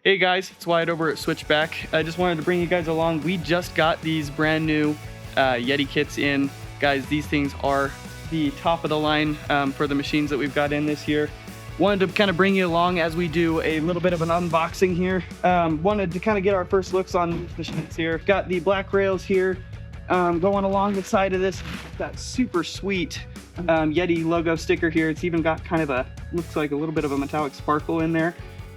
Hey guys, it's Wyatt over at Switchback. I just wanted to bring you guys along. We just got these brand new Yeti kits in. Guys, these things are the top of the line for the machines that we've got in this year. Wanted to kind of bring you along as we do a little bit of an unboxing here. Wanted to kind of get our first looks on the machines here. Got the black rails here going along the side of this. That super sweet Yeti logo sticker here. It's even got kind of a, looks like a little bit of a metallic sparkle in there.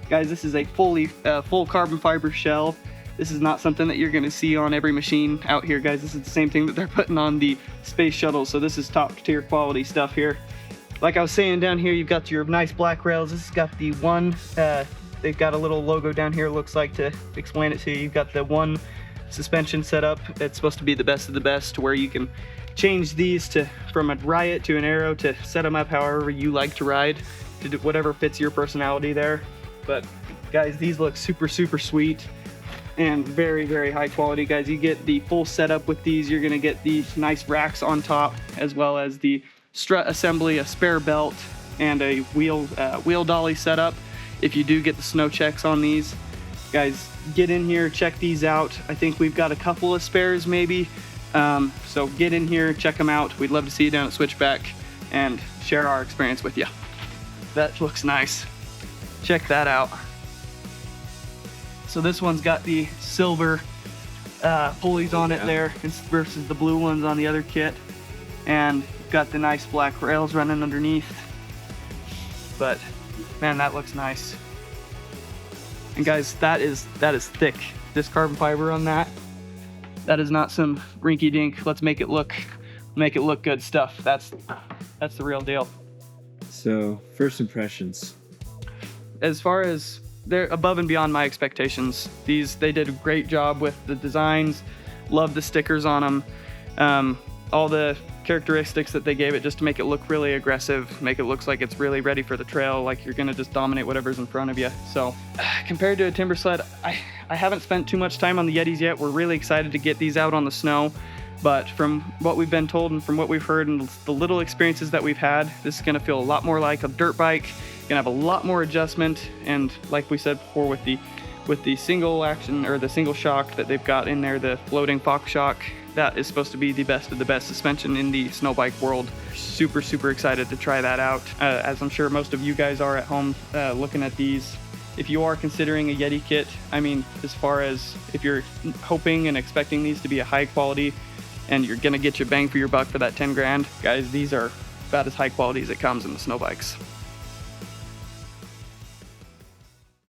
Guys, this is a full carbon fiber shell. This is not something that you're gonna see on every machine out here, guys. This is the same thing that they're putting on the space shuttle. So this is top tier quality stuff here. Like I was saying, down here, you've got your nice black rails. This has got the one, they've got a little logo down here, looks like, to explain it to you. You've got the one suspension setup. It's supposed to be the best of the best, to where you can change these from a Wyatt to an Aero to set them up however you like to ride, to do whatever fits your personality there. But guys, these look super sweet and very high quality. Guys, you get the full setup with these. You're gonna get these nice racks on top, as well as the strut assembly, a spare belt, and a wheel dolly setup. If you do get the snow checks on these, guys, get in here, check these out. I think we've got a couple of spares maybe. So get in here, check them out. We'd love to see you down at Switchback and share our experience with you. That looks nice. Check that out. So this one's got the silver pulleys on it there versus the blue ones on the other kit, and got the nice black rails running underneath. But man, that looks nice. And guys, that is thick. This carbon fiber on that is not some rinky dink, let's make it look good stuff. That's the real deal. So first impressions. As far as, they're above and beyond my expectations. They did a great job with the designs. Love the stickers on them. All the characteristics that they gave it, just to make it look really aggressive, make it look like it's really ready for the trail, like you're gonna just dominate whatever's in front of you. So compared to a timber sled, I haven't spent too much time on the Yetis yet. We're really excited to get these out on the snow. But from what we've been told and from what we've heard and the little experiences that we've had, this is gonna feel a lot more like a dirt bike. Gonna have a lot more adjustment, and like we said before, with the single action, or the single shock that they've got in there, the floating Fox shock, that is supposed to be the best of the best suspension in the snow bike world. Super excited to try that out, as I'm sure most of you guys are at home looking at these. If you are considering a Yeti kit, I mean, as far as if you're hoping and expecting these to be a high quality and you're gonna get your bang for your buck for that 10 grand, guys, these are about as high quality as it comes in the snow bikes.